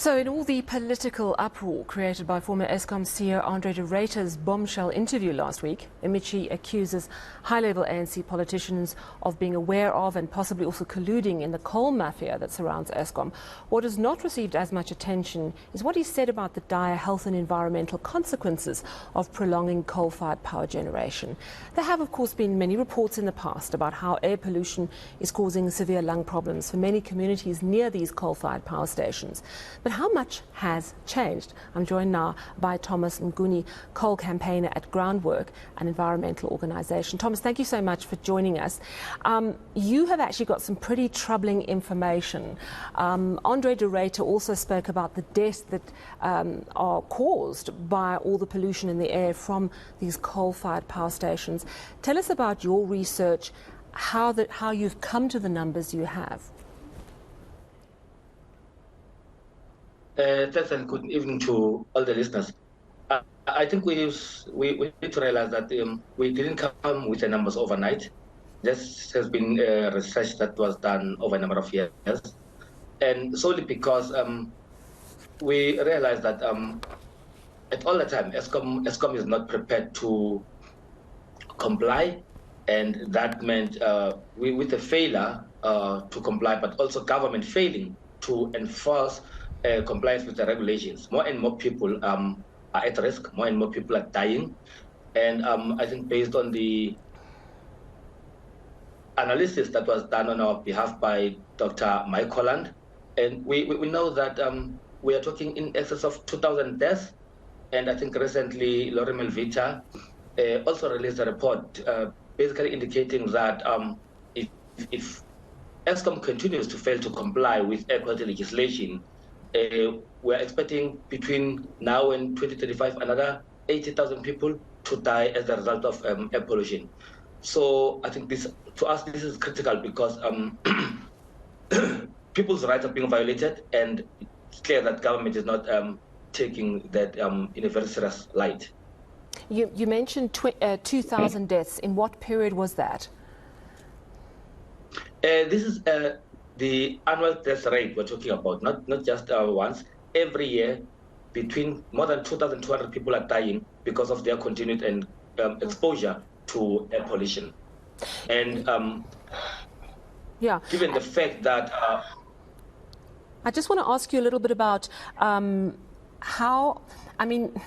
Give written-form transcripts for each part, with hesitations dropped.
So in all the political uproar created by former Eskom CEO Andre de Ruyter's bombshell interview last week, in which he accuses high-level ANC politicians of being aware of and possibly also colluding in the coal mafia that surrounds Eskom, what has not received as much attention is what he said about the dire health and environmental consequences of prolonging coal-fired power generation. There have, of course, been many reports in the past about how air pollution is causing severe lung problems for many communities near these coal-fired power stations. But how much has changed? I'm joined now by Thoman Mnguni, coal campaigner at Groundwork, an environmental organisation. Thomas, thank you so much for joining us. You have actually got some pretty troubling information. Andre de Ruyter also spoke about the deaths that are caused by all the pollution in the air from these coal-fired power stations. Tell us about your research, how you've come to the numbers you have. Thanks and good evening to all the listeners. I think we need to realize that we didn't come with the numbers overnight. This has been research that was done over a number of years, and solely because we realized that at all the time Eskom is not prepared to comply, and that meant with the failure to comply, but also government failing to enforce compliance with the regulations. More and more people are at risk, more and more people are dying. And I think based on the analysis that was done on our behalf by Dr. Mike Holland, and we know that we are talking in excess of 2,000 deaths. And I think recently Lori Melvita also released a report basically indicating that if Eskom continues to fail to comply with air quality legislation, we're expecting between now and 2035 another 80,000 people to die as a result of air pollution. So I think this, to us, this is critical because people's rights are being violated, and it's clear that government is not taking that in a very serious light. You mentioned 2,000 deaths. In what period was that? This is the annual death rate we're talking about, not just once. Every year, between more than 2,200 people are dying because of their continued and exposure to air pollution. And given the fact that... I just want to ask you a little bit about how, I mean,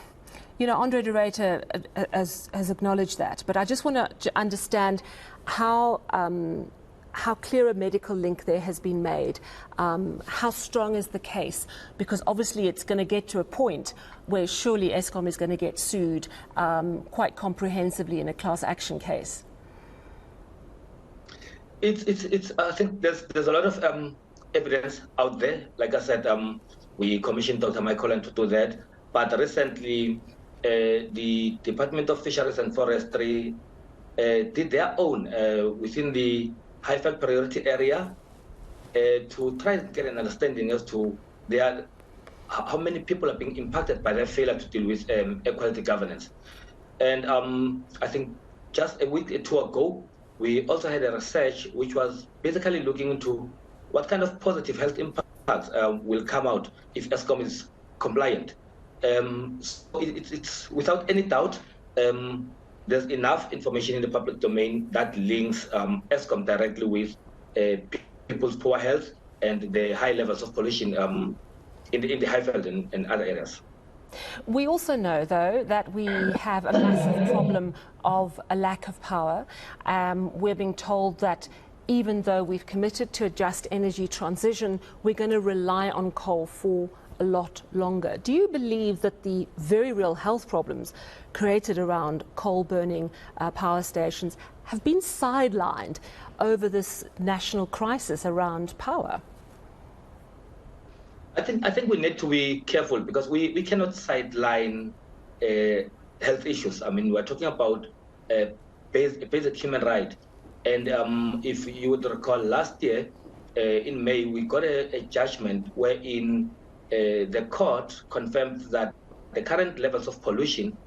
you know, Andre de Ruyter has acknowledged that, but I just want to understand how clear a medical link there has been made, how strong is the case, because obviously it's going to get to a point where surely Eskom is going to get sued quite comprehensively in a class action case. I think there's a lot of evidence out there. Like I said, we commissioned Dr. Mike Holland to do that, but recently the Department of Fisheries and Forestry did their own within the high-felt priority area to try and get an understanding as to how many people are being impacted by their failure to deal with air quality governance. And I think just a week or two ago, we also had a research which was basically looking into what kind of positive health impacts will come out if Eskom is compliant. So it's without any doubt, there's enough information in the public domain that links Eskom directly with people's poor health and the high levels of pollution in the Highveld and other areas. We also know, though, that we have a massive problem of a lack of power. We're being told that even though we've committed to a just energy transition, we're going to rely on coal for a lot longer. Do you believe that the very real health problems created around coal burning power stations have been sidelined over this national crisis around power? I think we need to be careful because we cannot sideline health issues. I mean, we're talking about a basic human right. And if you would recall, last year in May, we got a judgment wherein the court confirmed that the current levels of pollution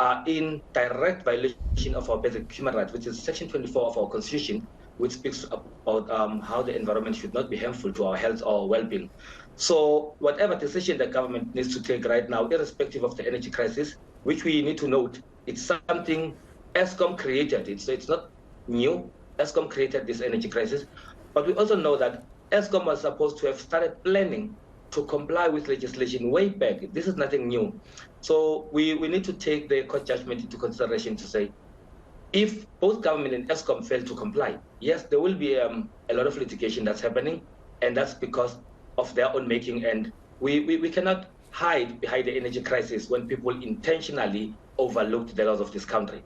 are in direct violation of our basic human rights, which is Section 24 of our Constitution, which speaks about how the environment should not be harmful to our health or well-being. So whatever decision the government needs to take right now, irrespective of the energy crisis, which we need to note, it's something ESCOM created. It's not new. ESCOM created this energy crisis. But we also know that ESCOM was supposed to have started planning to comply with legislation way back. This is nothing new. So we need to take the court judgment into consideration to say, if both government and ESCOM fail to comply, yes, there will be a lot of litigation that's happening, and that's because of their own making. And we cannot hide behind the energy crisis when people intentionally overlooked the laws of this country.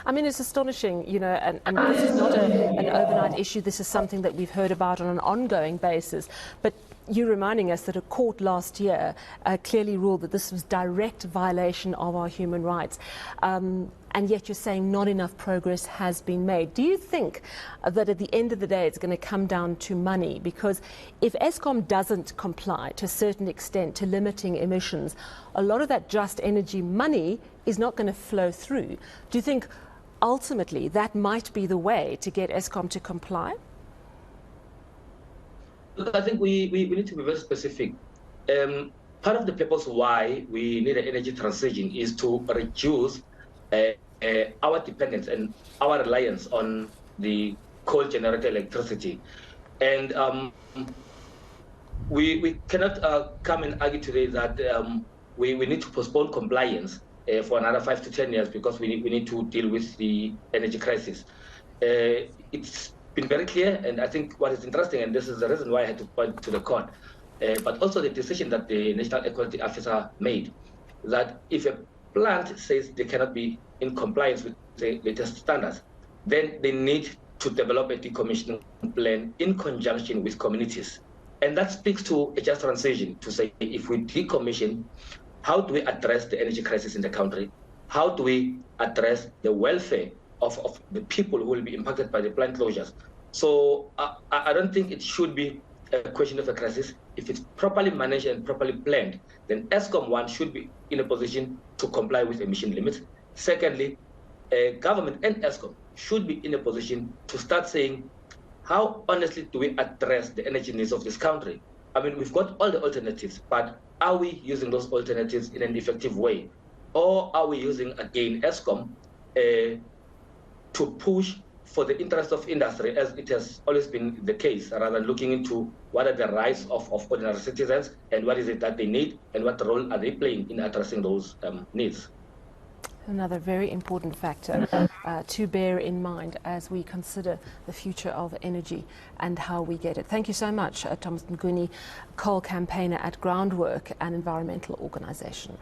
I mean, it's astonishing, you know, and this is not an overnight issue. This is something that we've heard about on an ongoing basis. But you're reminding us that a court last year clearly ruled that this was direct violation of our human rights. And yet you're saying not enough progress has been made. Do you think that at the end of the day it's going to come down to money? Because if ESCOM doesn't comply to a certain extent to limiting emissions, a lot of that just energy money is not going to flow through. Do you think ultimately that might be the way to get ESCOM to comply? Look, I think we need to be very specific. Part of the purpose why we need an energy transition is to reduce our dependence and our reliance on the coal-generated electricity. And we cannot come and argue today that we need to postpone compliance for another 5 to 10 years because we need to deal with the energy crisis. It's been very clear, and I think what is interesting, and this is the reason why I had to point to the court, but also the decision that the National Equality Officer made, that if a plant says they cannot be in compliance with the latest standards, then they need to develop a decommissioning plan in conjunction with communities. And that speaks to a just transition to say, if we decommission, how do we address the energy crisis in the country? How do we address the welfare of the people who will be impacted by the plant closures? So I don't think it should be a question of a crisis. If it's properly managed and properly planned, then ESCOM, one, should be in a position to comply with emission limits. Secondly, government and ESCOM should be in a position to start saying, how honestly do we address the energy needs of this country? I mean, we've got all the alternatives, but are we using those alternatives in an effective way? Or are we using, again, ESCOM to push for the interest of industry, as it has always been the case, rather than looking into what are the rights of ordinary citizens and what is it that they need and what role are they playing in addressing those needs? Another very important factor to bear in mind as we consider the future of energy and how we get it. Thank you so much, Thoman Mnguni, coal campaigner at Groundwork, an environmental organisation.